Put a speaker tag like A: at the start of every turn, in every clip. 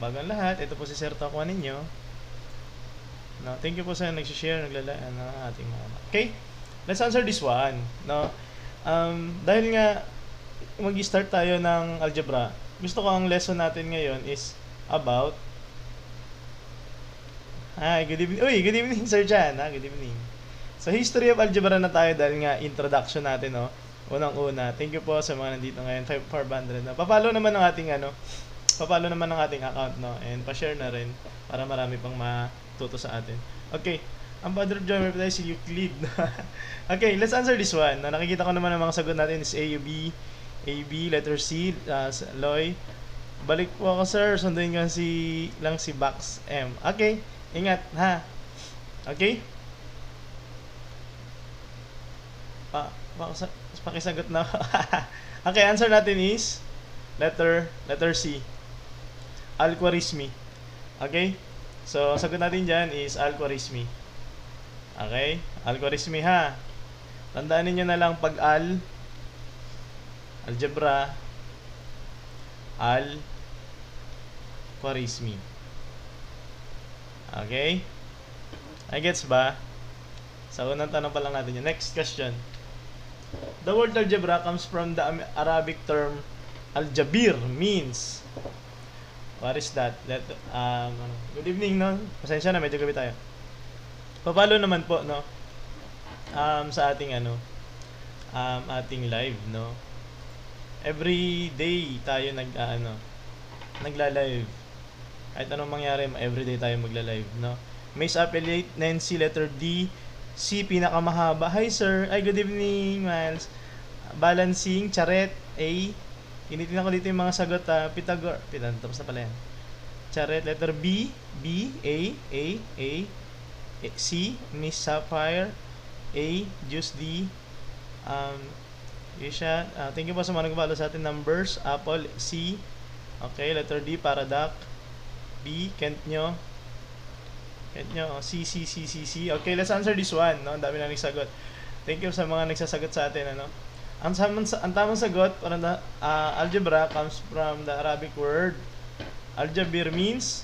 A: Bago ang lahat, ito po si Sir Tokwa ninyo. No, thank you po sa nag-share, ating mga. Okay, let's answer this one. No, dahil nga mag-start tayo ng algebra, gusto ko ang lesson natin ngayon is about. Hi, good evening. Uy, good evening Sir Jan. Good evening. So, history of algebra na tayo dahil nga introduction natin, no. Unang-una, thank you po sa mga nandito ngayon, 500 na. Papalo naman ng ating papalo naman ng ating account, no, and pa-share na rin para marami pang matuto sa atin. Okay, ang father of geometry tayo si Euclid. Okay, let's answer this one. Nakikita ko naman ang mga sagot natin is A, B, letter C, Loy. Balik po ako sir, sunduin ko si Bax M. Okay, ingat ha. Okay? Pakisagot na. Okay, answer natin is letter C. Al-Khwarizmi. Okay? So, sagot natin dyan is Al-Khwarizmi. Okay? Al-Khwarizmi ha. Tandaan niyo na lang pag algebra, Al-Khwarizmi. Okay? I gets ba? So, unang tanong pa lang natin yun. Next question. The word algebra comes from the Arabic term al-jabir, means. What is that? Good evening, no? Pasensya na, medyo gabi tayo. Papalo naman po, no? Sa ating ating live, no? Every day tayo nagla-live. Kahit anong mangyari, everyday tayo magla-live, no? Mace Affiliate, Nancy, letter D, C, pinakamahaba. Hi, sir. Ay, good evening, Miles. Balancing, Charet, A. Initin ko dito yung mga sagot, Pythagore. Tapos na pala yan. Charet, letter B, A, C, Miss Sapphire, A, Juice D, Isha. Thank you po sa mga nag-follow sa atin. Numbers, Apple, C. Okay, letter D, Paradox. B, Kent nyo, C. Okay, let's answer this one, no? Ang dami na nagsagot. Thank you sa mga nagsasagot sa atin, ano? Ang tamang sagot para algebra comes from the Arabic word aljabir, means.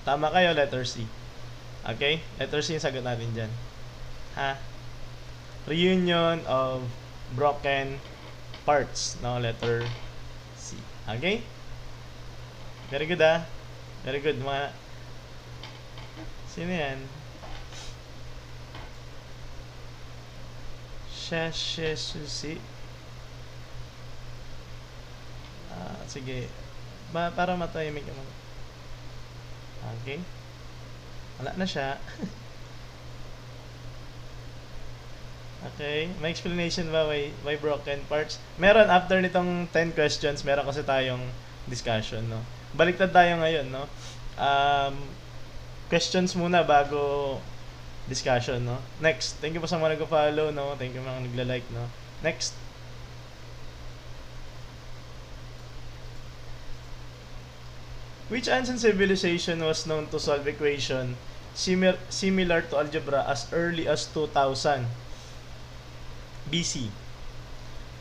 A: Tama kayo, letter C. Okay? Letter C yung sagot natin dyan. Ha? Reunion of broken parts, no? Letter C. Okay? Very good, ah. Very good, mga. Sino yan? Susi. Sige. Para matahimik naman. Okay. Wala na siya. Okay. May explanation ba why broken parts? Meron after nitong 10 questions, meron kasi tayong discussion, no? Baliktad tayo ngayon, no? Questions muna bago discussion, no? Next. Thank you po sa mga nag-follow, no? Thank you mga nagla-like, no? Next. Which ancient civilization was known to solve equation similar to algebra as early as 2000 BC?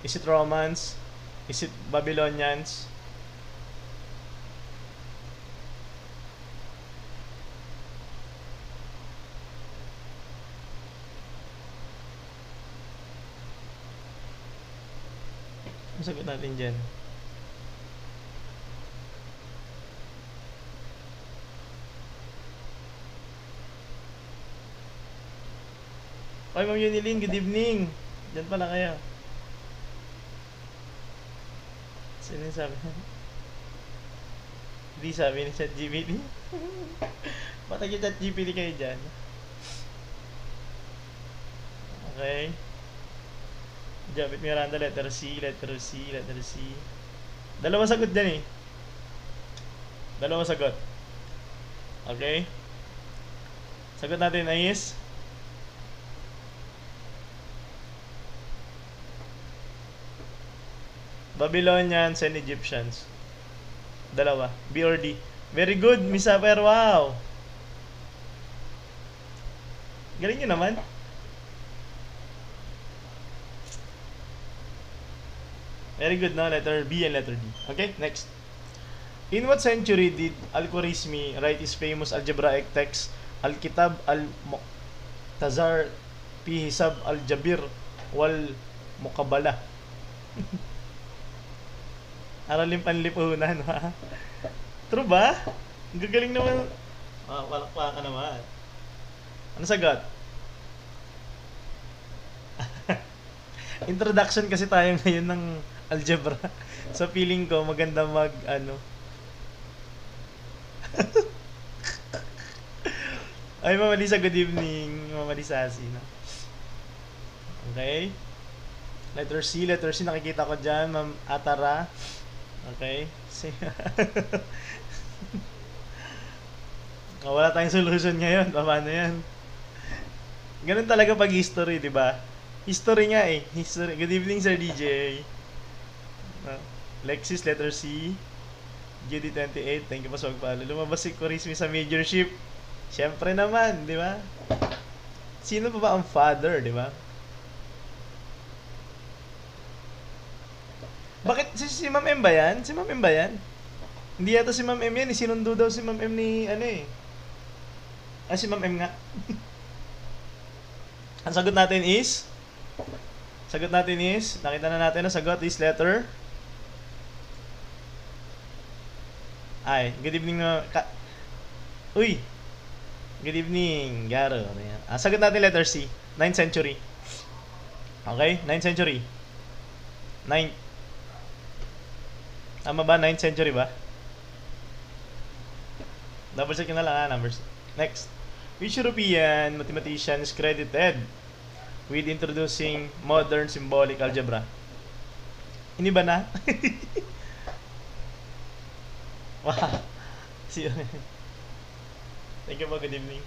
A: Is it Romans? Is it Babylonians? Sagot natin dyan. Okay, Ma'am Yunilin, good evening. Diyan pala kayo. Sino yung sabi? Hindi sabi ni ChatGPT. Patag yung ChatGPT kayo dyan. Okay. Jabit Miranda, letter C. Dalawa sagot dyan eh. Dalawa sagot. Okay. Sagot natin ay is Babylonians and Egyptians. Dalawa. B or D. Very good, Miss Aper. Wow. Galing nyo naman. Very good, no? Letter B and letter D. Okay, next. In what century did Al-Khwarizmi write his famous algebraic text Al-Kitab Al-Mu'tazar fi Hisab Al-Jabir wal Muqabala? Araling panlipunan, ha? True ba? Ang gagaling naman. Walakpa ka naman. Ano sagot? Introduction kasi tayo ngayon ng algebra. So feeling ko maganda Ay, Mama Lisa, good evening. Mama Lisa, no? Okay. Letter C, nakikita ko dyan. Ma'am Atara. Okay. Wala tayong solution ngayon. Paano yan? Ganun talaga pag history, di ba? History nga eh. History. Good evening, Sir DJ. Lexis, letter C. GD28, thank you po sa pagpalo. Lumabas si Khwarizmi sa major ship. Siyempre naman, di ba? Sino pa ba ang father, di ba? Bakit? Si Ma'am M ba yan? Si Ma'am M ba yan? Hindi yata si Ma'am M yan. Sinundo daw si Ma'am M ni si Ma'am M nga. Ang sagot natin is nakita na natin ang sagot is letter I. Good evening Uy! Good evening, Garo. Sagot natin letter C. 9th century. Okay? 9th century. 9th. Tama ba? 9th century ba? Double check na lang numbers. Next. Which European mathematician is credited with introducing modern symbolic algebra? Ini ba na? Wow. Thank you po. Good evening.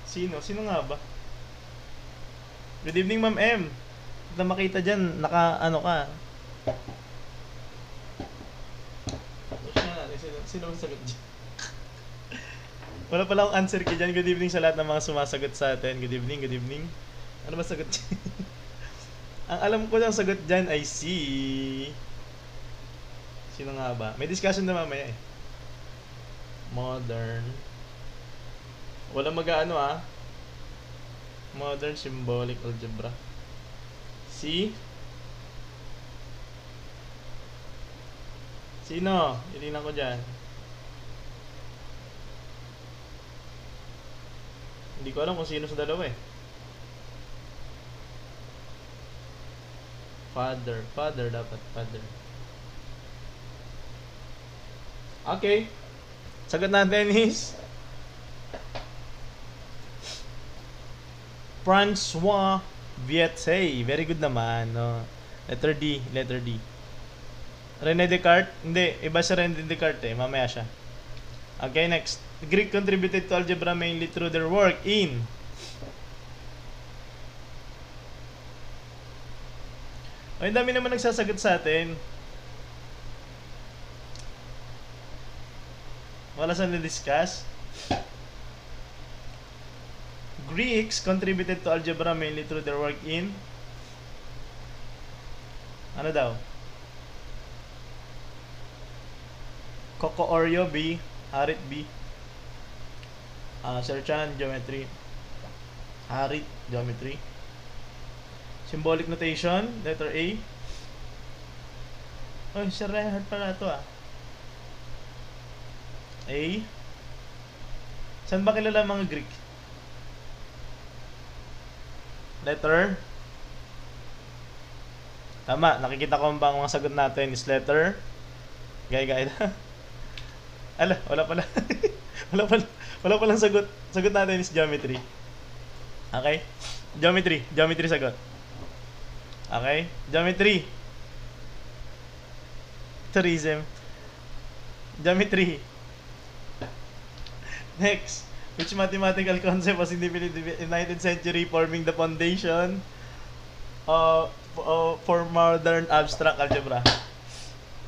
A: Sino nga ba? Good evening, Ma'am M. Na makita dyan, naka-ano ka. Sino ang sagot dyan? Wala pala akong answer ka dyan. Good evening sa lahat ng mga sumasagot sa atin. Good evening, good evening. Ano ba sagot dyan? Ang alam ko lang sagot dyan ay C. Sino nga ba? May discussion na mamaya eh. Modern. Wala mag-ano Modern symbolic algebra. C. Sino? Ilinan ko dyan. Hindi ko alam kung sino sa dalawa eh. Father dapat. Father. Okay. Sagot natin is François Vietze. Very good naman, no? Letter D. René Descartes? Hindi, iba si René Descartes eh. Mamaya siya. Okay, next. The Greek contributed to algebra mainly through their work in Ay, dami naman nagsasagot sa atin. Wala saan na-discuss. Greeks contributed to algebra mainly through their work in ano daw? Coco Oreo B, Harit B. Sir Chan, geometry. Harit, geometry. Symbolic notation, letter A. Oh, Sir Reinhardt pala ito A. Saan ba kilala mga Greek? Letter. Tama, nakikita ko bang mga sagot natin is letter. Gaya. Ala, wala pala. wala palang sagot. Sagot natin is geometry. Okay? Geometry sagot. Okay? Geometry. Tourism. Geometry. Next. Which mathematical concept was developed in the 19th century forming the foundation for modern abstract algebra?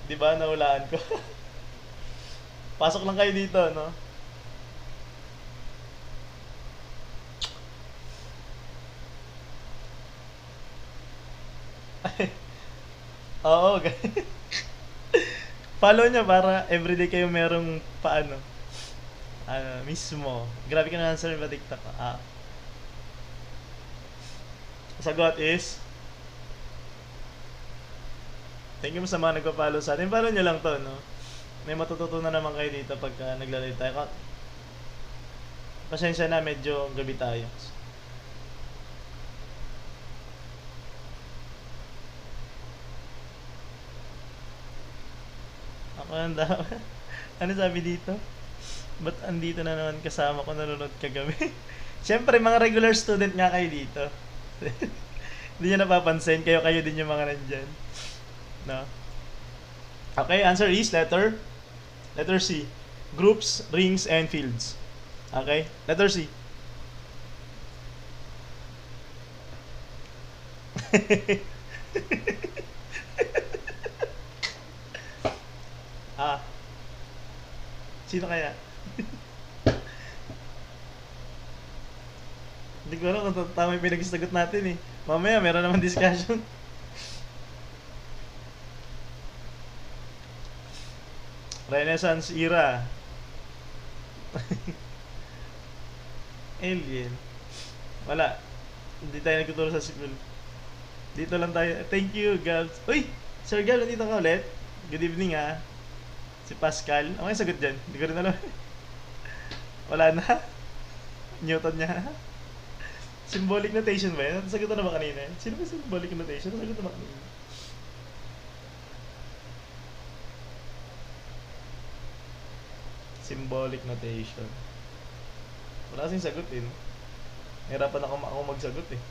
A: Diba? Nahulaan ko. Pasok lang kayo dito, no? Oo, follow nyo para everyday kayo merong paano. Mismo. Grabe ka na answer ba TikTok? Sagot is, thank you mo sa mga nagpa-follow sa atin. Follow nyo lang to, no? May matututunan naman kayo dito pagka naglalay tayo. Pasensya na, medyo gabi tayo. Ako ang ano sabi dito? Ba't andito na naman kasama ko nanonood kagabi? Siyempre, mga regular student nga kayo dito. Hindi nyo napapansin, kayo din yung mga nandyan. No? Okay, answer is letter C. Groups, rings, and fields. Okay? Letter C. Sino kaya? Hindi ko alam kung tama yung pinag-sagot natin eh. Mamaya meron naman discussion. Renaissance era. Alien. Wala. Hindi tayo nagtuturo sa school. Dito lang tayo. Thank you, Gabs. Uy! Sir Gab, nandito ka ulit. Good evening ha. Si Pascal. Ang sagot dyan. Hindi ko rin alam. Wala na. Newton niya. Symbolic notation ba yun? Sagot na ba kanina? Sino ba symbolic notation? Sagot na ba kanina? Symbolic notation. Wala kasing sagot eh. Hirapan ako magsagot eh.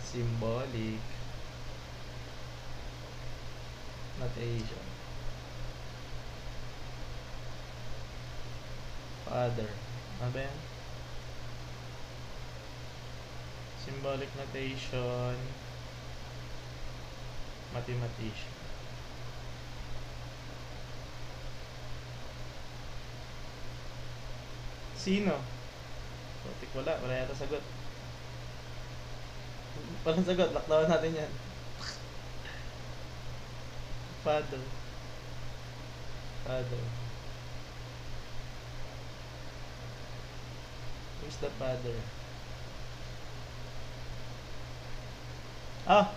A: Symbolic notation. Father. Ano ba yan? Symbolic notation. Mathematician. Sino? Topic wala yata sagot. Walang sagot, lockdown natin yan. Father. Who's the father?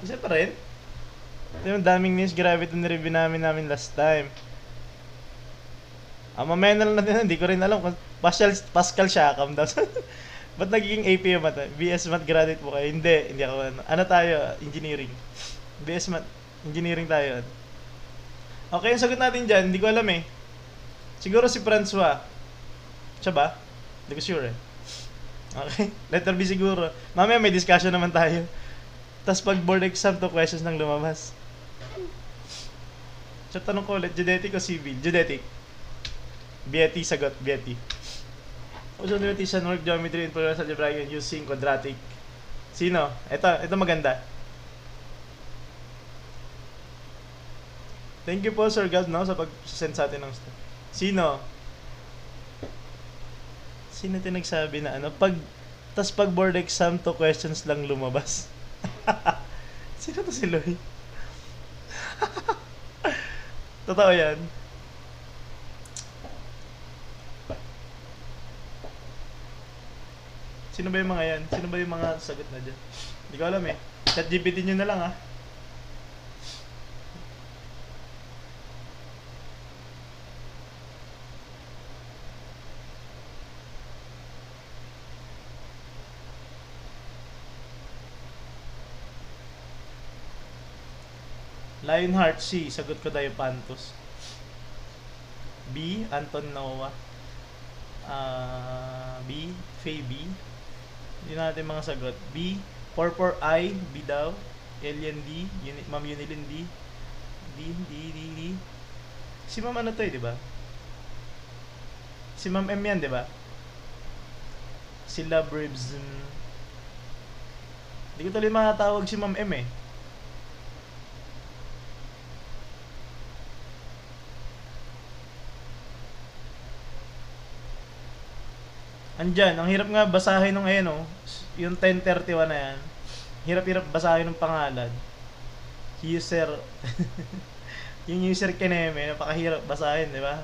A: Isa pa rin? Ito yung daming news, grabe ito nireview namin last time. Mamaya na lang natin, hindi ko rin alam kung Pascal Siakam daw. Ba't nagiging AP yung mata? BS Math graduate po kayo? Hindi ako ano tayo? Engineering. BS Math, engineering tayo. Okay, yung sagot natin dyan, hindi ko alam eh. Siguro si Francois. Siya ba? Hindi ko sure eh. Okay, letter B siguro. Mamaya may discussion naman tayo. Tapos pag board exam to questions nang lumabas. So tanong ko ulit, geodetic o civil? Geodetic. BET sagot, BET. Also notation work geometry and polynomial algebra using quadratic. Sino? Ito maganda. Thank you po Sir God no sa pag-send sa atin ng stuff. Sino nagsabi na ano pag board exam to questions lang lumabas. Sino to si Loy? Totoo yan. Sino ba yung mga yan? Sino ba yung mga sagot na dyan? Hindi ko alam eh. ChatGPT nyo na lang ah. Lionheart C. Sagot ko tayo Pantos. B. Anton Noah. B. Faye B. Hindi natin mga sagot. B. Porpor I. B daw. Alien D. Ma'am Unilin D. D. Si Ma'am ano to eh, di ba? Si Ma'am M yan, di ba? Si Love Ribs. Hindi ko tuloy makatawag si Ma'am M eh. Andyan, ang hirap nga basahin nung yung 1031 na yan. Hirap-hirap basahin ng pangalan. User. Yung user Keneme, napakahirap basahin, di ba?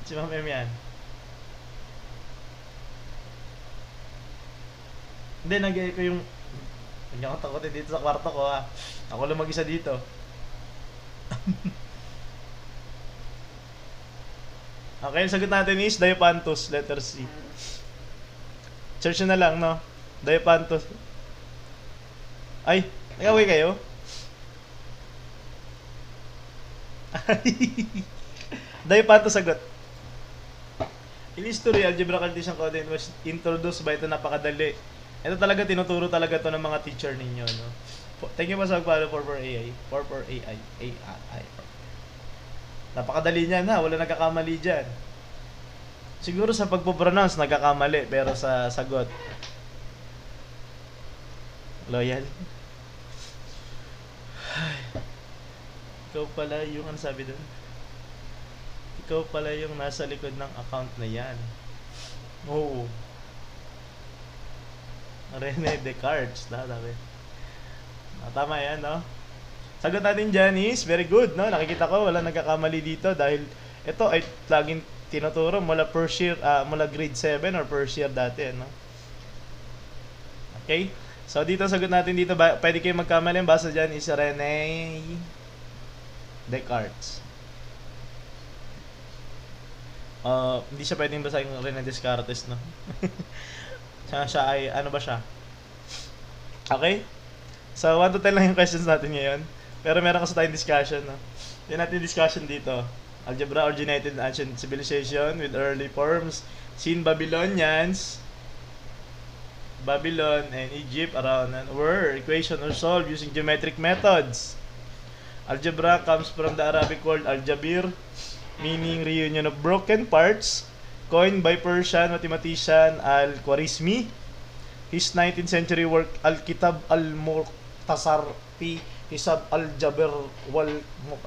A: Si Ma'am M yan. Hindi, nag-i ko yung... Hindi ako takotin dito sa kwarto ko, ha. Ako lang mag-isa dito. Okay, sagot natin is Diophantus, letter C. Search na lang, no? Diophantus. Ay, nag-away kayo? Diophantus sagot. In history, algebra Cartesian coordinate was introduced by ito, napakadali. Ito talaga, tinuturo talaga to ng mga teacher ninyo, no? Thank you po sa pag-follow for AI. For AI. AI. Napakadali niyan, ha? Wala nagkakamali dyan. Siguro sa pagpo-pronounce, nagkakamali. Pero sa sagot, loyal. Ikaw pala yung, ano sabi dun? Ikaw pala yung nasa likod ng account na yan. Oo. Rene Descartes, sabi. Tama yan, no? Sagot natin dyan is, very good, no? Nakikita ko, wala nagkakamali dito dahil ito ay laging tinuturo mula first year, mula grade 7 or first year dati, no? Okay? So, dito sagot natin dito, pwede kayo magkamali. Basta dyan is Rene Descartes. Hindi siya pwedeng basahin ng Rene Descartes, no? siya ay, ano ba siya? Okay? So, 1 to 10 lang yung questions natin ngayon. Pero meron kasi tayong discussion, no? Yan natin discussion dito. Algebra originated in ancient civilization with early forms seen Babylonians, Babylon and Egypt around where equations are solved using geometric methods. Algebra comes from the Arabic word al-jabir, meaning reunion of broken parts, coined by Persian mathematician al-Khwarizmi. His 19th century work Al-Kitab al-Mukhtasar fi Hisab al-Jabr wal...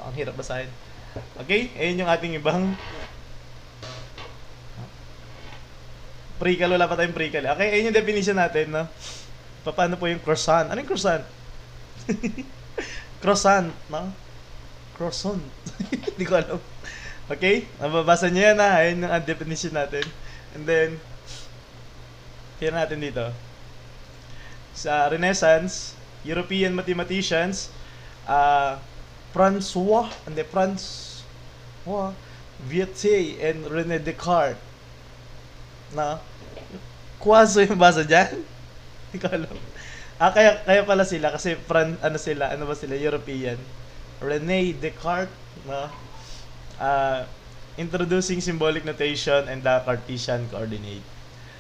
A: Ang hirap basahin. Okay? Ayun yung ating ibang pre-cal. Wala pa tayong pre-cal. Okay? Ayun yung definition natin, no? Paano po yung croissant? Ano yung croissant? Croissant, no? Croissant. Hindi ko alam. Okay? Nababasa nyo yan, ha? Ayun yung definition natin. And then, kaya natin dito. Sa Renaissance, European mathematicians, François Vietier and René Descartes. Na? Kuwaso yung basa dyan? Hindi ko alam. Kaya pala sila, kasi ano ba sila? European. René Descartes, na? Introducing symbolic notation and the Cartesian coordinate.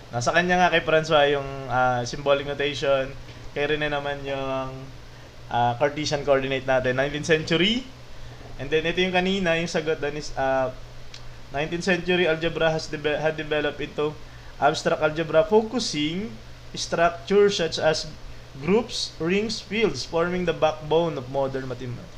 A: Nasa kanya nga kay François yung symbolic notation, kay Rene naman yung Cartesian coordinate natin, 19th century. And then ito yung kanina, yung sagot doon is 19th century algebra had developed into abstract algebra focusing structures such as groups, rings, fields, forming the backbone of modern mathematics.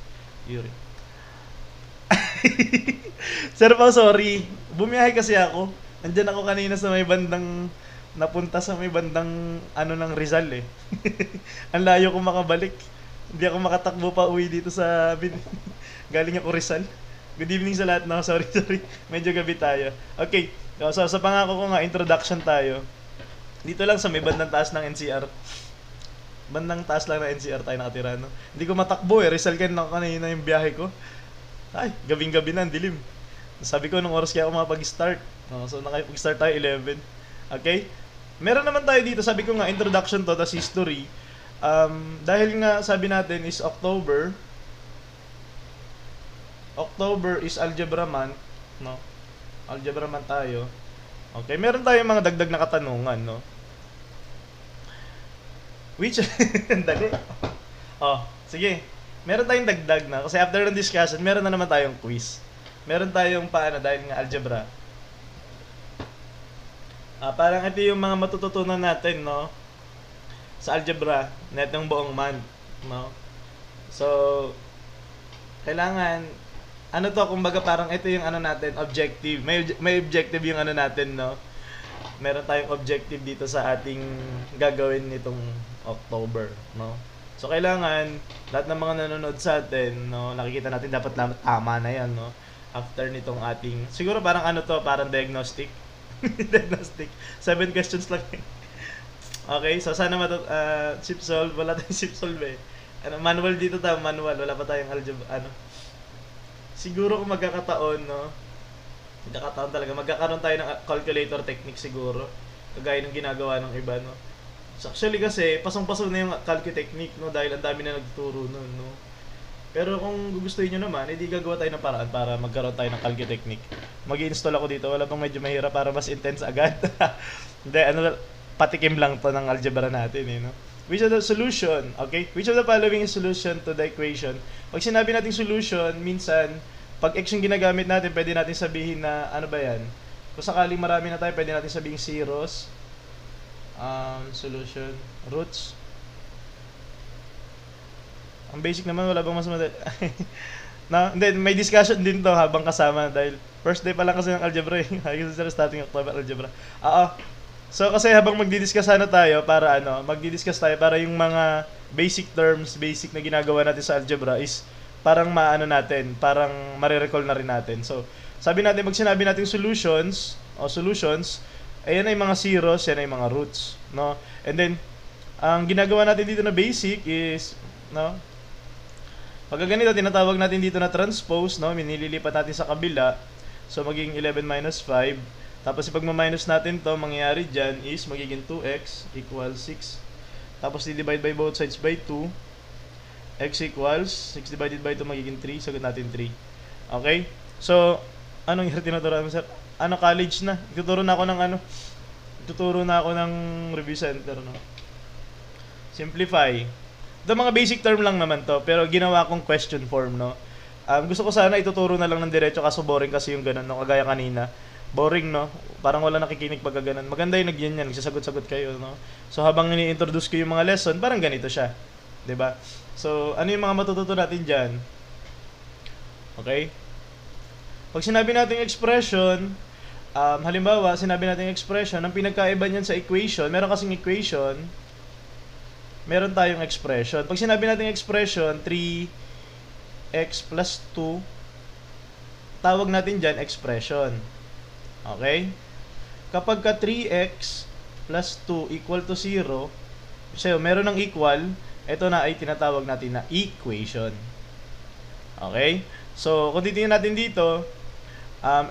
A: Sir Pao, sorry. Bumiyahe kasi ako. Andyan ako kanina sa may bandang, napunta sa may bandang ng Rizal eh. Ang layo ko makabalik. Hindi ako makatakbo pa uwi dito sa galing ako Rizal. Good evening sa lahat, no? Sorry. Medyo gabi tayo. Okay. So, sa pangako ko nga, introduction tayo. Dito lang sa may bandang taas ng NCR. Bandang taas lang ng NCR tayo nakatira, no? Hindi ko matakbo eh. Rizal kanina yung biyahe ko. Ay, gabing-gabi na, dilim. Sabi ko, nung oras kaya ako makapag-start. So, nakapag-start tayo 11. Okay? Meron naman tayo dito, sabi ko nga, introduction to, tas history. Dahil nga, sabi natin is October. October is algebra month, no? Algebra month tayo. Okay, meron tayong mga dagdag na katanungan, no? Which, dali. Sige. Meron tayong dagdag na. Kasi after ng discussion, meron na naman tayong quiz. Meron tayong dahil nga algebra. Parang ito yung mga matututunan natin, no? Sa algebra, netong buong month, no? So, kailangan, kumbaga parang ito yung natin, objective. May objective yung natin, no? meron tayong objective dito sa ating gagawin nitong October, no? So kailangan lahat ng mga nanonood sa atin, no, nakikita natin dapat tama na 'yan, no? After nitong ating siguro parang ano to, parang diagnostic. Diagnostic. 7 questions lang. Okay, so sana chip solve, wala tayong chip solve eh. Ano, manual dito tayo, manual, wala pa tayong algebra, ano. Siguro kung magkakataon, no, magkakataon talaga, magkakaroon tayo ng calculator technique siguro, kagaya ng ginagawa ng iba, no. So actually kasi, pasong-pasong na yung calcu technique, no, dahil ang dami na nagtuturo nun, no. Pero kung gugustuhin nyo naman, edi gagawa tayo ng paraan para magkaroon tayo ng calcu technique. Mag-i-install ako dito, wala pang medyo mahirap para mas intense agad. Hindi, ano, patikim lang to ng algebra natin, eh, no. Which of the solution, okay? Which of the following is solution to the equation? Pag sinabi natin solution, minsan, pag x yung ginagamit natin, pwede natin sabihin na, ano ba yan? Kung sakaling marami na tayo, pwede natin sabihin zeros, solution, roots. Ang basic naman, wala bang mas madali? Na, hindi, may discussion din to habang kasama dahil first day pa lang kasi ng algebra eh. Kasi starting October algebra. So kasi habang magdi-discuss na tayo para magdi-discuss tayo para yung mga basic terms, basic na ginagawa natin sa algebra is parang maano natin, parang mare-recall na rin natin. So, sabi natin, pag sinabi natin solutions, ayan ay mga zeros, yan ay mga roots, no? And then, ang ginagawa natin dito na basic is, no? Pag ganito, tinatawag natin dito na transpose, no? Nililipat natin sa kabila. So, magiging 11 minus 5. Tapos, pag ma-minus natin to, mangyayari dyan is magiging 2x equals 6. Tapos, di-divide by both sides by 2. X equals 6 divided by 2 magiging 3. Sagot natin 3. Okay? So, anong year tinuturo mo, sir? College na. Tuturo na ako ng review center, no? Simplify. Ito mga basic term lang naman to, pero ginawa kong question form, no? Gusto ko sana ituturo na lang ng diretso kaso boring kasi yung ganun, no? Kagaya kanina. Boring, no? Parang wala nakikinig pag ganun. Maganda yung nagyan yan, nagsasagot-sagot kayo, no? So habang ini-introduce ko yung mga lesson, parang ganito siya. 'Di ba? So, ano yung mga matututo natin diyan? Okay? Pag sinabi nating expression, halimbawa, sinabi nating expression, ang pinagkaiba niyan sa equation, meron kasing equation, meron tayong expression. Pag sinabi nating expression, 3x plus 2, tawag natin diyan expression. Okay? Kapag ka 3x plus 2 equal to 0, so meron ng equal, ito na ay tinatawag natin na equation. Okay? So, kung titingnan natin dito,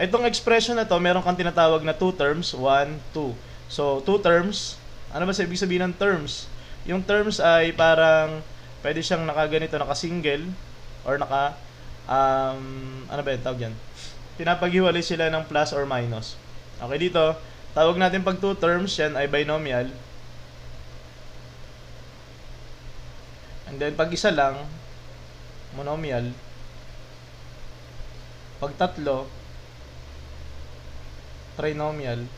A: itong expression na to, meron kang tinatawag na 2 terms, 1, 2. So, 2 terms, ano ba sa ibig sabihin ng terms? Yung terms ay parang, pwede siyang nakaganito, naka-single, or ano ba yung tawag yan? Pinapaghiwalay sila ng plus or minus. Okay, dito, tawag natin pag 2 terms, yan ay binomial. And then, pag isa lang, monomial. Pag tatlo, trinomial.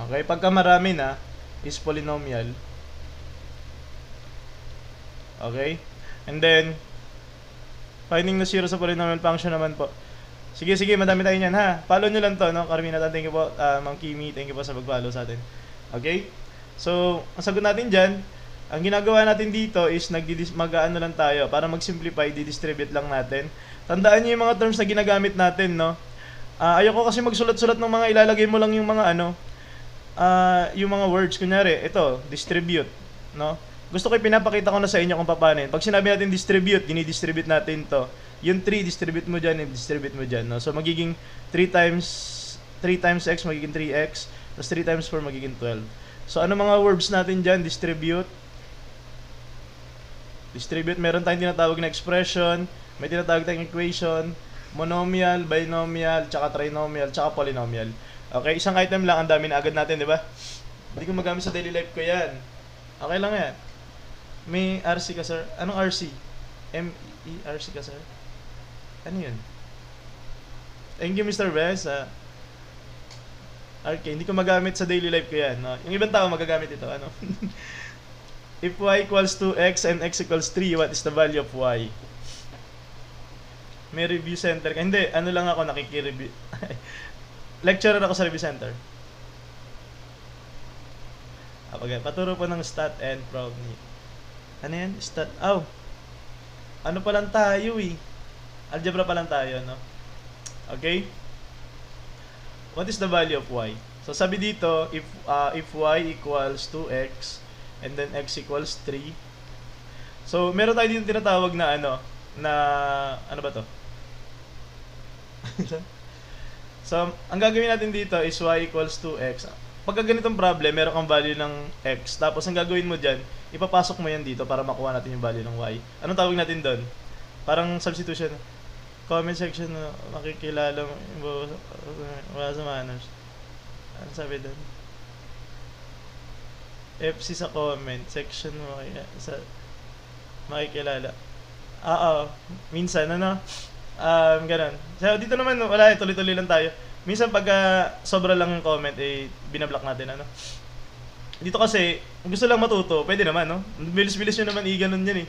A: Okay, pagka marami na, is polynomial. Okay? And then, finding the zero sa polynomial function naman po. Sige, madami tayo niyan ha. Follow nyo lang to, no? Carminata, thank you po. Ma'am Kimi, thank you po sa pag-follow sa atin. Okay? So, ang sagot natin dyan, ang ginagawa natin dito is mag-ano lang tayo para mag-simplify, di-distribute lang natin. Tandaan niyo yung mga terms na ginagamit natin, no? Ayoko kasi magsulat-sulat ng mga ilalagay mo lang yung mga yung mga words. Kunyari, ito, distribute, no? Gusto ko pinapakita ko na sa inyo kung paano. Pag sinabi natin distribute, dinidistribute natin to. Yung 3, distribute mo dyan, distribute mo dyan, no? So, magiging 3 times x, magiging 3x, plus 3 times 4, magiging 12. So, ano mga verbs natin dyan? Distribute, meron tayong tinatawag na expression, may tinatawag tayong equation, monomial, binomial, tsaka trinomial, tsaka polynomial. Okay, isang item lang, ang dami na agad natin, di ba? Hindi ko magamit sa daily life ko yan. Okay lang yan. May RC ka, sir? Anong RC? M-E-R-C ka, sir? Ano yun? Thank you, Mr. Wes. Okay, hindi ko magamit sa daily life ko yan. No? Yung ibang tao magagamit ito. Ano? If y equals 2x and x equals 3, what is the value of y? May review center ka. Hindi, ano lang ako nakikireview. lecturer ako sa review center. Paturo po ng stat and prob. Ano yan? Stat. Ano pa lang tayo eh. Algebra pa lang tayo, no? Okay? What is the value of y? So sabi dito, if y equals 2x and then x equals 3. So meron tayo dito tinatawag na ano ba to? So ang gagawin natin dito is y equals 2x. Pagka ganitong problem, meron kang value ng x. Tapos ang gagawin mo dyan, ipapasok mo yan dito para makuha natin yung value ng y. Anong tawag natin doon? Parang substitution. Comment section, makikilala mo wala sa manners. Ano sabi doon? FC sa comment section mo makikilala. Minsan ganun. So dito naman wala, tuloy-tuloy lang tayo. Minsan pag sobra lang yung comment binablock natin Dito kasi gusto lang matuto, pwede naman bilis-bilis nyo naman ganun yan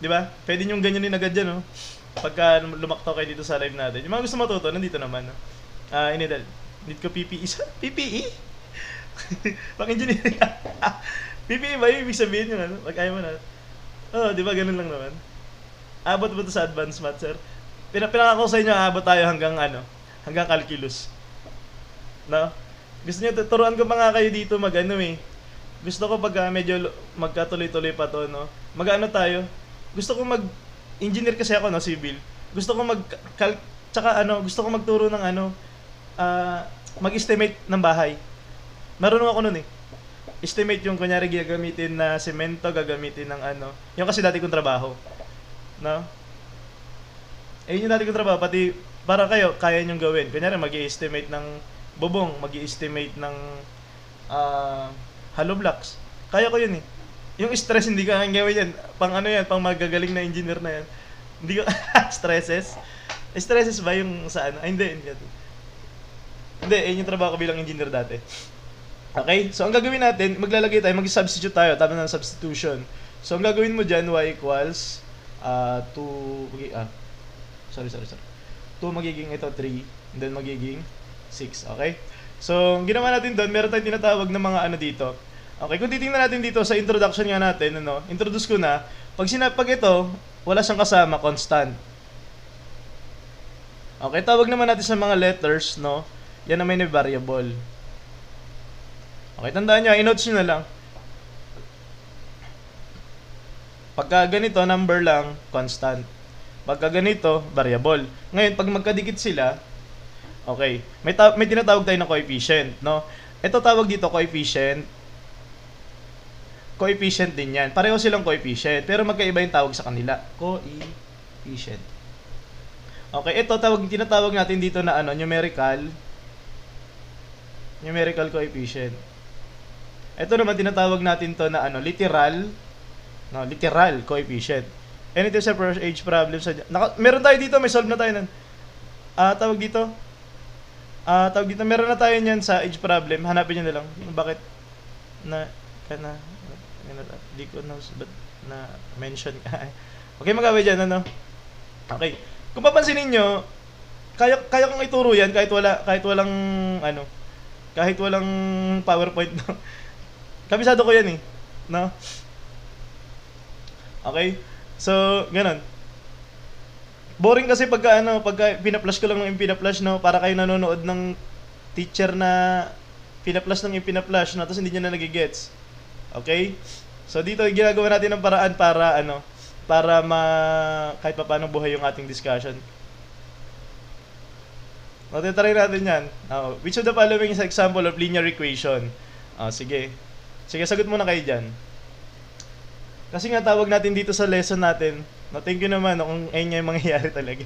A: 'di ba? Pwede nyo ganyan din agad yan pagka lumaktaw kayo dito sa live natin. Yung mga gusto matuto nandito naman need ko PPE PPE? Pang engineering. PPE ba yung ibig sabihin yung pag ayaw mo na? Di ba ganun lang naman? Abot ba ito sa advanced math, sir? Pinakako sa inyo, abot tayo hanggang hanggang calculus. No? Gusto niyo turuan ko pa nga kayo dito Gusto ko pag medyo magkatuloy-tuloy pa to, no? Tayo. Gusto ko engineer kasi ako, civil. Gusto ko gusto ko magturo ng mag-estimate ng bahay. Marunong ako nun estimate yung kunyari gagamitin na semento, gagamitin ng yung kasi dati kong trabaho. No? Yung dati kong trabaho, pati para kayo, kaya nyong gawin. Kunyari, mag-i-estimate ng bubong, mag-i-estimate ng hollow blocks. Kaya ko yun Yung stress, hindi ka kayang gawin yan. Pang magagaling na engineer na yan. Hindi ko, stresses? Stresses ba yung sa Hindi. Hindi, yun yung trabaho ko bilang engineer dati. Okay? So, ang gagawin natin, maglalagay tayo, mag-substitute tayo, tama na substitution. So, ang gagawin mo dyan, y equals 2, 2 magiging ito 3, and then magiging 6, okay? So, ang ginawa natin doon, meron tayong tinatawag na mga dito. Okay, kung titingnan natin dito sa introduction nga natin, introduce ko na, pag ito, wala siyang kasama, constant. Okay, tawag naman natin sa mga letters, yan na may variable. Okay, tandaan nyo, i-notes nyo na lang. Pagka ganito, number lang, constant. Pagka ganito, variable. Ngayon, pag magkadikit sila, okay, may tinatawag tayo na coefficient, Ito tawag dito coefficient. Coefficient din yan. Pareho silang coefficient, pero magkaiba yung tawag sa kanila. Coefficient. Okay, ito tinatawag natin dito na numerical coefficient. Ito naman tinatawag natin to na literal coefficient. And ito sa first age problem meron tayo dito, may solve na tayo nun. Tawag dito, meron na tayo niyan sa age problem. Hanapin niyo na lang bakit di ko na mention ka. Okay, magawin dyan, Okay. Kung papansinin nyo, kaya kong ituro yan kahit walang PowerPoint, Kabisado ko yan, no? Okay? So, ganun. Boring kasi pagka pina-flash ko lang ng pina-flash, para kayo nanonood ng teacher na pina-flash pina-flash, tapos hindi niya na nagigets. Okay? So, dito ginagawa natin ng paraan para kahit paano buhay yung ating discussion. Try natin yan. Which of the following is example of linear equation? Sige. Sige, sagot muna kayo dyan. Kasi nga tawag natin dito sa lesson natin, thank you naman kung ayun yung mangyayari talaga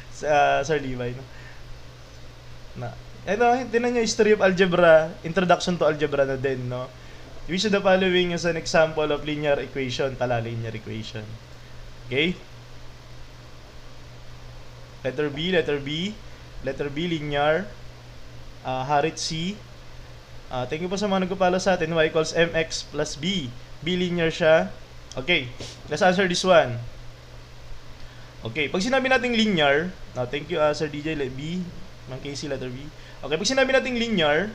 A: sa Sir Levi. Ito, tinan nyo, history of algebra, introduction to algebra na din, Which of the following is an example of linear equation? Linear equation. Okay? Letter B, linear. Harit C. Thank you po sa mga nagpapalo sa atin. Y equals mx plus b. B linear siya. Okay, let's answer this one. Okay, pag sinabi natin linear, thank you Sir DJ, B. ng KC letter B. Okay, pag sinabi nating linear,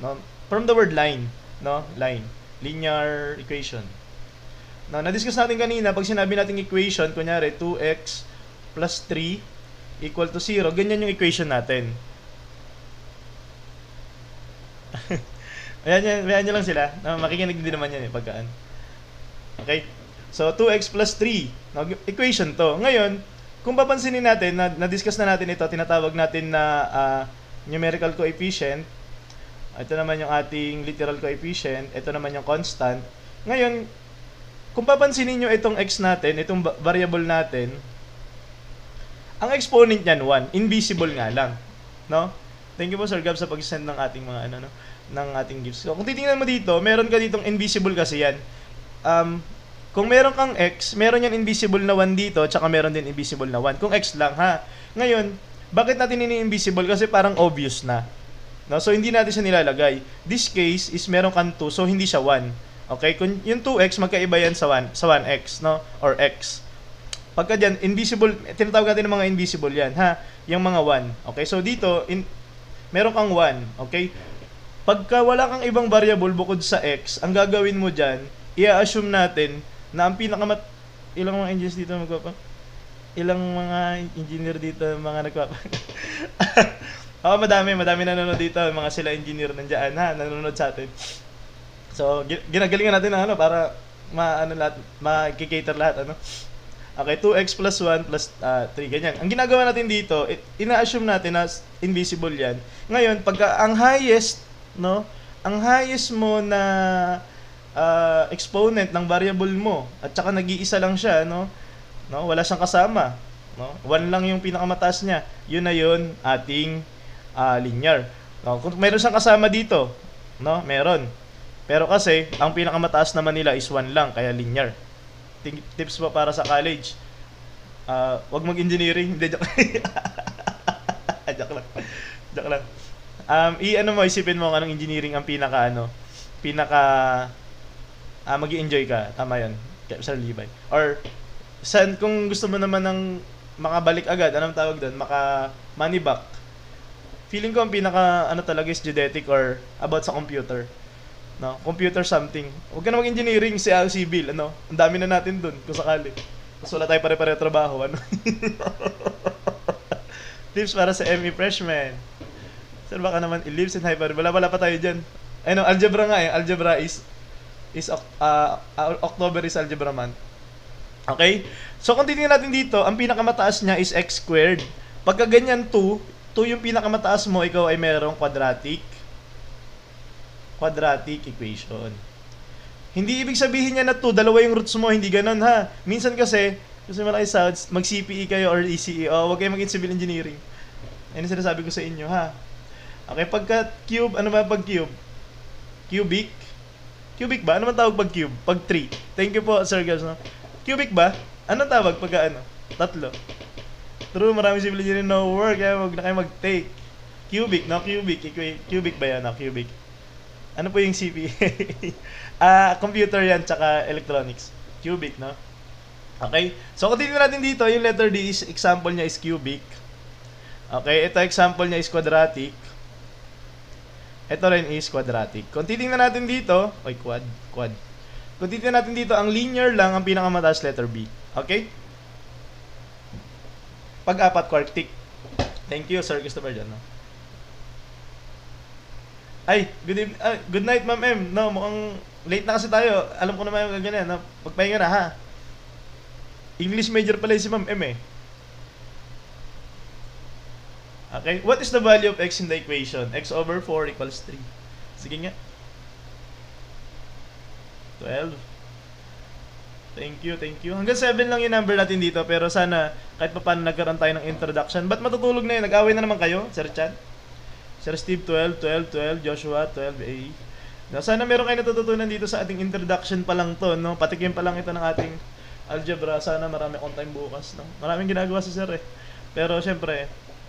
A: no, from the word line, no, line, linear equation. No, na-discuss natin kanina, pag sinabi nating equation, kunyari 2x plus 3 equal to 0, ganyan yung equation natin. Ayan nyo lang sila. Makikinig din naman yan pagkaan. Okay? So, 2x plus 3. Equation to. Ngayon, kung papansinin natin, na-discuss na natin ito, tinatawag natin na numerical coefficient. Ito naman yung ating literal coefficient. Ito naman yung constant. Ngayon, kung papansinin nyo itong x natin, itong variable natin, ang exponent niyan 1. Invisible nga lang. No? Thank you po, Sir Gab, sa pag-send ng ating mga ng ating gifts. So, kung titingnan mo dito, meron ka ditong invisible kasi yan. Kung meron kang x, meron yan invisible na 1 dito, tsaka meron din invisible na 1. Kung x lang, ha? Ngayon, bakit natin ini-invisible? Kasi parang obvious na. No? So, hindi natin siya nilalagay. This case is meron kang 2, so hindi siya 1. Okay? Kung yung 2x, magkaiba yan sa 1x, no? Or x. Pagka dyan, invisible, tinatawag natin ng mga invisible yan, ha? Yung mga 1. Okay? So, dito, meron kang 1. Okay? Pagka wala kang ibang variable bukod sa x, ang gagawin mo dyan, i-assume natin na ang ilang mga engineers dito ilang mga engineer dito mga madami nanonood dito, mga sila engineer nandiyan, ha, nanonood sa atin. So, ginagalingan natin na para ma-cater lahat, ano. Okay, 2x plus 1 plus 3, ganyan. Ang ginagawa natin dito, ina-assume natin na invisible yan. Ngayon, pagka ang highest, no, ang highest mo na exponent ng variable mo at saka nag-iisa lang siya, no, wala siyang kasama, no, 1 lang yung pinakamataas niya, yun na yun ating linear. No, kung mayroon siyang kasama dito, no, meron, pero kasi ang pinakamataas naman nila is 1 lang, kaya linear. Tips pa para sa college, wag mag-engineering. Hindi, joke. joke lang. Isipin mo anong engineering ang pinaka magi-enjoy ka. Tama yun, Sir Levi. Or kung gusto mo naman ng makabalik agad, anong tawag doon, money back. Feeling ko ang pinaka talaga is geodetic or about sa computer, no, computer something. Huwag ka na mag-engineering, civil, ano, ang dami na natin doon kung sakali. Mas wala tayo pare-pareho trabaho, ano. Tips para sa ME freshman. Sir, baka naman ellipse and hyperbole. Wala pa tayo dyan. Algebra nga algebra is October is algebra month. Okay? So, kung titingnan natin dito, ang pinakamataas niya is x squared. Pagka ganyan 2 yung pinakamataas mo, ikaw ay merong quadratic equation. Hindi ibig sabihin niya na 2, dalawa yung roots mo, hindi ganun, ha. Minsan kasi malaki sounds, mag-CPE kayo or ECE, huwag kayo mag-in civil engineering. Yan yung sinasabi ko sa inyo, ha. Okay, pagka cube, ano ba pag cube? Cubic ba? Ano man tawag pag cube? Pag 3. Thank you po, Sir Gabs, no? Cubic ba? Ano tawag pagka 3? True, marami civil engineering no work, kaya huwag na kayo mag-take. Cubic, no? Cubic ba yan, no? Cubic. Ano po yung CPA? Computer yan, tsaka electronics. Cubic, no? Okay? So, kung titignan natin dito, yung letter D is, example niya is cubic. Okay? Ito, example niya is quadratic. Ito rin is quadratic. Kung titignan natin dito, quad. Kung titignan natin dito, ang linear lang ang pinakamataas letter B. Okay? Pag-apat, quartic. Thank you, Sir Christopher dyan, no? Ay, good night, Ma'am M. No, mukhang late na kasi tayo. Alam ko naman yung ganyan, no? Pagpahinga na, ha? English major pala si Ma'am M, eh. Okay, what is the value of x in the equation? X over 4 equals 3. Sige nga. 12. Thank you. Hanggang 7 lang yung number natin dito, pero sana kahit pa paano nagkaroon tayo ng introduction. Ba't matutulog na yun? Nag-away na naman kayo, Sir Chan? Sir Steve, 12, Joshua, 12A. No, sana meron kayo natututunan dito sa ating introduction pa lang to, no? Patikim pa lang ito ng ating algebra. Sana marami akong time bukas, no? Maraming ginagawa si Sir, eh. Pero syempre,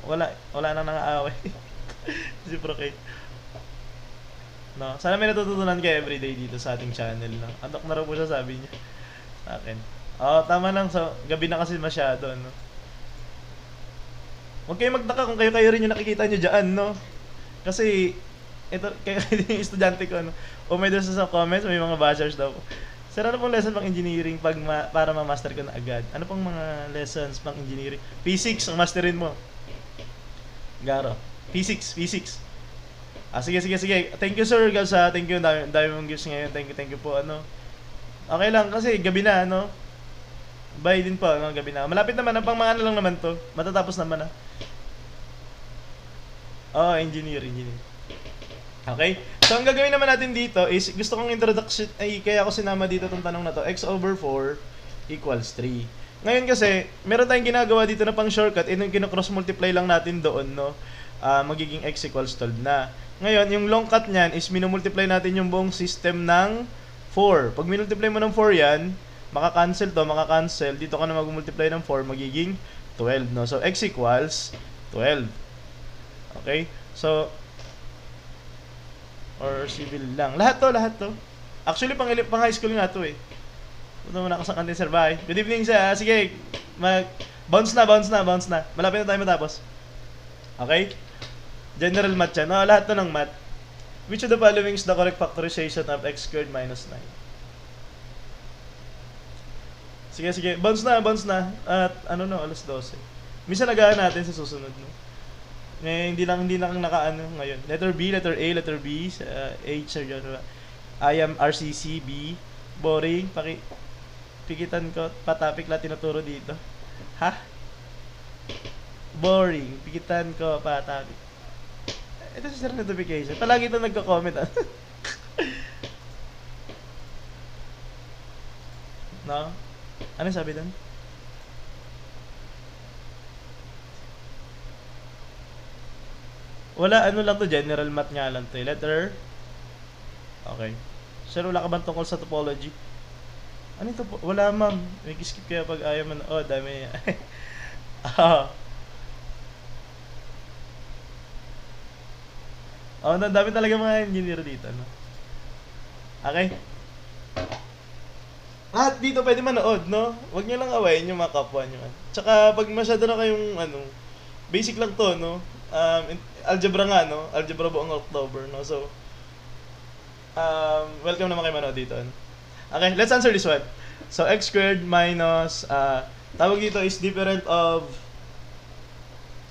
A: wala nang nang-aaway. Reciprocate. No, sana may natututunan kayo everyday dito sa ating channel, no? Antok na raw po siya, sabi niya sa akin. Tama lang, so gabi na kasi masyado, no? Huwag kayo magtaka kung kayo rin yung nakikita nyo dyan, no? Kasi, ito, kayo yung estudyante ko, no? O may doon sa comments, may mga bashers daw. Sir, ano pong lesson pang engineering para ma-master ko na agad? Ano pong mga lessons pang engineering? Physics, ang masterin mo. Garo. Physics. Sige. Thank you, sir, Gals, ha. Thank you, dami mong gifts ngayon. Thank you po, ano. Okay lang, kasi gabi na, ano. Bye din po, ano, gabi na. Malapit naman, ang pang mga ano lang naman to. Matatapos naman, ha. Engineer. Okay? So, ang gagawin naman natin dito is, gusto kong introduction, kaya ako sinama dito itong tanong na to, x over 4 equals 3. Ngayon kasi, meron tayong ginagawa dito na pang shortcut, yung kino-cross multiply lang natin doon, no? Magiging x equals 12 na. Ngayon, yung long cut niyan is minumultiply natin yung buong system ng 4. Pag minultiply mo ng 4 yan, makakancel. Dito ka na mag-multiply ng 4, magiging 12, no? So, x equals 12. Okay? So, or civil lang. Lahat to. Actually, pang high school nga to eh. Punta muna ako sa kantin, sir. Bye. Good evening, sir. Sige, bounce na. Malapit na tayo matapos. Okay? General math yan. Lahat to ng math. Which of the following is the correct factorization of x squared minus 9? Sige. Bounce na. At alas 12. Minsan nagahan natin sa susunod, no? Hindi lang nakaano ngayon. Letter B, letter A, letter B, H, I am RCC, B. Boring. Pikitan ko, patapik lang tinuturo dito. Ha? Boring. Pikitan ko, patapik. Ito si sir notification. Palagi ito nagko-comment. No? Ano sabi doon? Wala, lang to, general math nga lang to. Letter. Okay. Sir, wala ka bang tungkol sa topology? Ano ito po? Wala, ma'am. May skip kaya pag ayaw man. Dami. Dami talaga mga engineer dito, no? Okay? Lahat dito pwede manood, no? Huwag nyo lang awayin yung mga kapwa nyo. Tsaka, pag masyado na kayong, basic lang to, no? Algebra nga, no? Algebra buong October, no? So, welcome naman kayo manood dito. Okay, let's answer this one. So, x squared minus, tawag dito is different of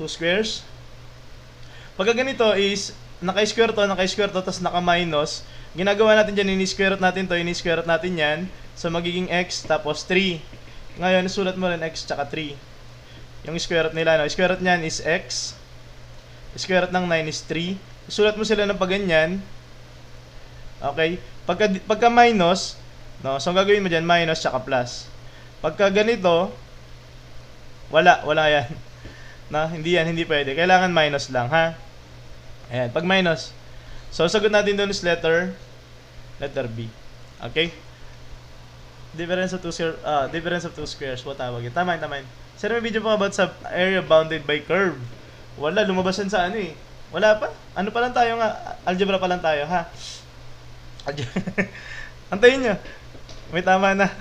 A: 2 squares. Pagka ganito is, naka-square to, tapos naka-minus. Ginagawa natin dyan, ini-square root natin to, ini-square root natin yan. So, magiging x, tapos 3. Ngayon, sulat mo rin x, tsaka 3. Yung square root nila, no? Square root niyan is x. Square root ng 9 is 3. Sulat mo sila ng paganyan. Okay? Pagka minus, no? So, ang gagawin mo dyan, minus tsaka plus. Pagka ganito, wala yan. Na, hindi pwede. Kailangan minus lang, ha? Ayan, pag minus. So, sagot natin doon is letter B. Okay? Difference of two squares. What tawag yun? Tama yun. Sir, may video pa about sa area bounded by curve. Wala, lumabas yan sa Wala pa? Ano pa lang tayo nga? Algebra pa lang tayo, ha? Antayin nyo. May tama na.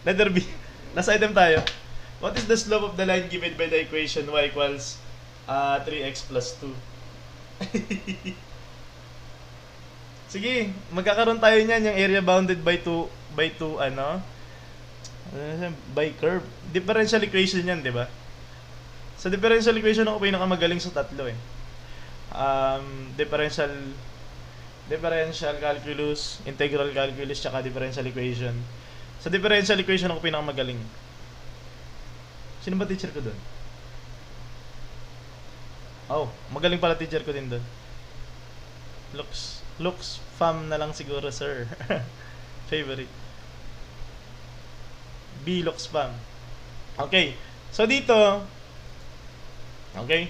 A: Letter B. Nasa item tayo. What is the slope of the line given by the equation y equals 3x plus 2? Sige, magkakaroon tayo niyan yung area bounded by 2 by curve. Differential equation yan, di ba? Sa differential equation ako pinakamagaling sa tatlo eh. Differential calculus, integral calculus, tsaka differential equation. Sa differential equation ako pinakamagaling. Sino ba teacher ko doon? Magaling pala teacher ko din doon. Looks fam na lang siguro, sir. Favorite. B looks fam. Okay. So dito, okay.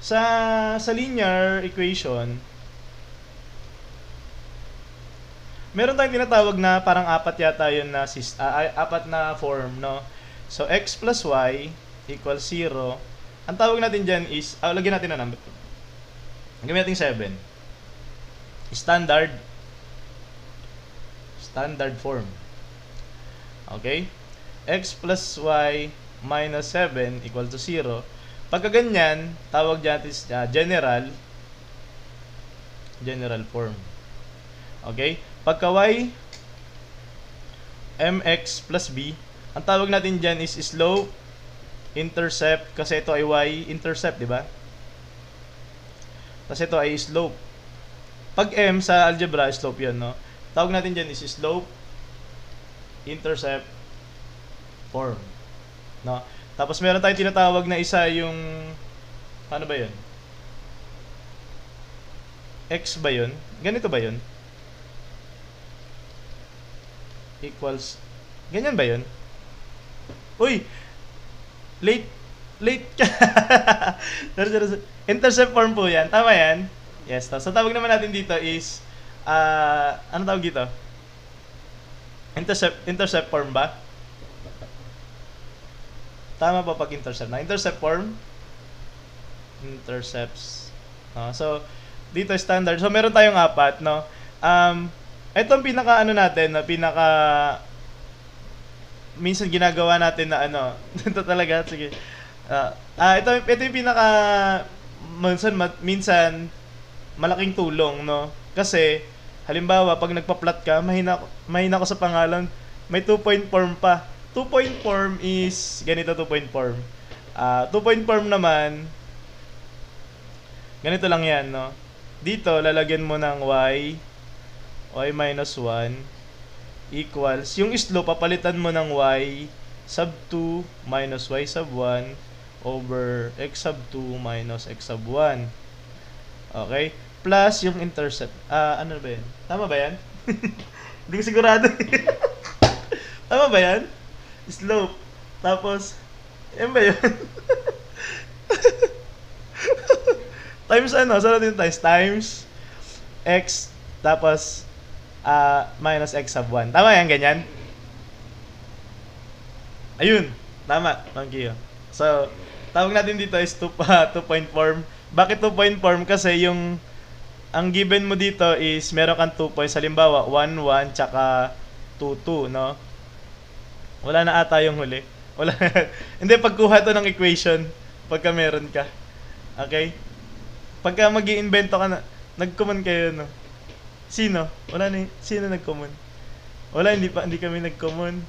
A: Sa linear equation, meron tayong tinatawag na parang apat yata yun na apat na form, no? So x plus y equals 0. Ang tawag natin dyan is, lagyan natin na number. Gawin natin 7. Standard form. Okay? X plus y minus 7 equal to 0. Pagka ganyan, tawag natin general form. Okay? Pagka y mx plus b, ang tawag natin dyan is slope, intercept, kasi ito ay y-intercept, di ba? Kasi ito ay slope. Pag m sa algebra, slope yun, no? Tawag natin dyan is slope, intercept, form. No? Tapos meron tayong tinatawag na isa yung, ano ba yun? X ba yun? Ganito ba yun? Equals, ganyan ba yun? Uy! Late ka. Intercept form po yan. Tama yan? Yes. So, tawag naman natin dito is, ano tawag dito? Intercept form ba? Tama ba pag intercept na? Intercept form? Intercepts. So, dito standard. So, meron tayong apat, no? Ito ang pinaka, natin, na pinaka, minsan ginagawa natin na ito talaga, sige. Ito yung pinaka minsan malaking tulong, no? Kasi halimbawa pag nagpa-plot ka, mahina ko sa pangalan, may 2-point form pa. 2-point form is ganito, 2-point form. 2-point form naman ganito lang 'yan, no? Dito lalagyan mo ng y minus 1 equals, yung slope papalitan mo ng y sub 2 minus y sub 1 over x sub 2 minus x sub 1. Okay? Plus yung intercept. Ano ba yan? Tama ba yan? Hindi ko sigurado. Tama ba yan? Slope. Tapos, yan ba yun? Times ano? Saan natin times? Times x tapos minus x sub 1. Tama yan, ganyan? Ayun. Tama. Thank you. So, tawag natin dito is 2-point form. Bakit 2-point form? Kasi yung ang given mo dito is meron kang 2 points. Halimbawa, 1, 1, tsaka 2, 2, no? Wala na ata yung huli. Wala. Hindi, pagkuha to ng equation pagka meron ka. Okay? Pagka mag-iimbento ka na, nag-common kayo, no? Sino? Wala na. Sino nag-common? Wala, hindi kami nag-common.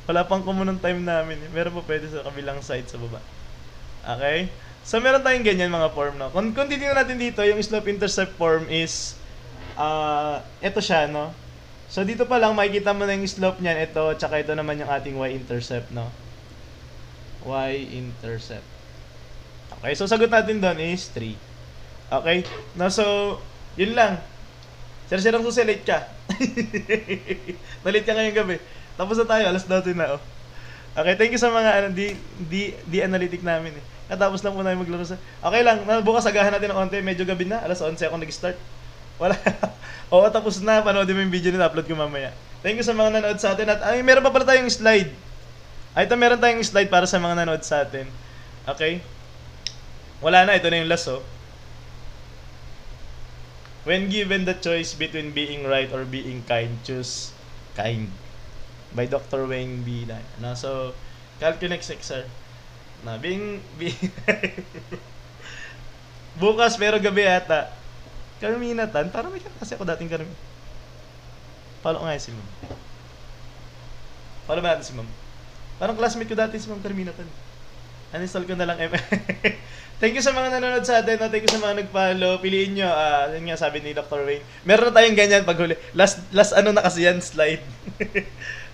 A: Wala pang common ng time namin. Meron pa pwede sa kabilang side sa baba. Okay? So, meron tayong ganyan mga form, no? Kung titignan natin dito, yung slope-intercept form is, ito siya, no? So, dito pa lang, makikita mo na yung slope niyan. Ito, tsaka ito naman yung ating y-intercept, no? Y-intercept. Okay, so sagot natin doon is 3. Okay? No, so, yun lang. Sir-sirang susi, late ka. Nalit ka ngayong gabi. Tapos na tayo, alas 12 na, oh. Okay, thank you sa mga di analytic namin eh. Natapos lang po namin maglaro sa... Okay lang, bukas agahan natin ng konti. Medyo gabi na, alas 11 ako nag-start. Wala. Oo, tapos na. Panoodin mo yung video na upload ko mamaya. Thank you sa mga nanood sa atin. At meron pa pala tayong slide. Ito meron tayong slide para sa mga nanood sa atin. Okay? Wala na, ito na yung last, oh. When given the choice between being right or being kind, choose kind. By Dr. Wayne B. No, so, Calculus XR. Na, being bukas, pero gabi ata. Karminatan. Parang may kasi ako dating karmi. Follow nga si Ma'am. Follow ba natin si Ma'am? Parang classmate ko dati si Ma'am Carminatan. Uninstall ko na lang Thank you sa mga nanonood sa atin. Thank you sa mga nag-follow. Piliin nyo. Yun nga sabi ni Dr. Wayne. Meron na tayong ganyan pag huli. Last ano na kasi yan, slide.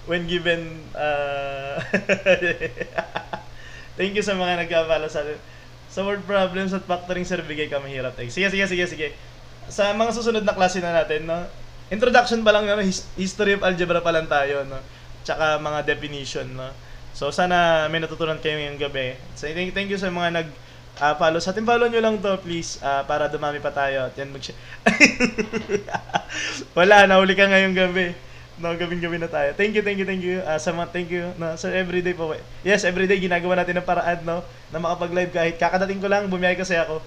A: When given... Thank you sa mga nag-follow sa atin. Sa word problems at factoring, sir, bigay ka mahirap. Sige. Sa mga susunod na klase na natin, no? Introduction pa lang, no? History of algebra pa lang tayo, no? Tsaka mga definition, no? So, sana may natutunan kayo ngayong gabi. So, thank you sa mga follow sa atin. Follow nyo lang to, please, para dumami pa tayo. At yan, wala, nahuli ka ngayong gabi. No, gabing-gabi na tayo. Thank you. Sa mga thank you. No, sir, everyday po. Yes, everyday ginagawa natin ng paraan, no, na makapag-live kahit kakadating ko lang, bumiyahe kasi ako.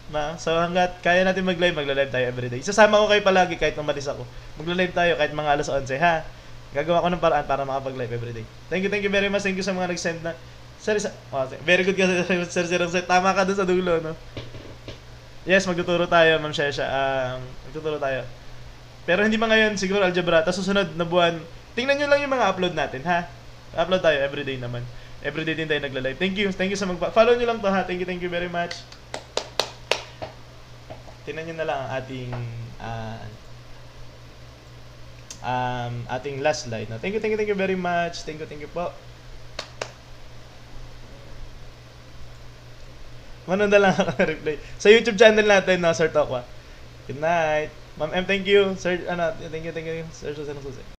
A: Na, so hangga't kaya natin mag-live, magla-live tayo everyday. Isasama ko kayo palagi kahit umalis ako. Magla-live tayo kahit mga alas 11, ha. Gagawa ko ng paraan para makapag-live everyday. Thank you very much. Thank you sa mga nag-send na Very good ka, Sir Sir. Tama ka doon sa dulo, no? Yes, magtuturo tayo, Ma'am Shesha. Magtuturo tayo. Pero hindi pa ngayon, siguro algebra. Tapos susunod na buwan, tingnan nyo lang yung mga upload natin, ha? Upload tayo everyday naman. Everyday din tayo nagla-live. Thank you sa follow nyo lang to, ha? Thank you very much. Tingnan nyo na lang ang ating last slide. No? Thank you very much. Thank you po. Manood na lang ako ng reply. Sa YouTube channel natin, no, Sir Tokwa. Good night. Ma'am M, thank you. Sir, thank you, Sir Susan Susi.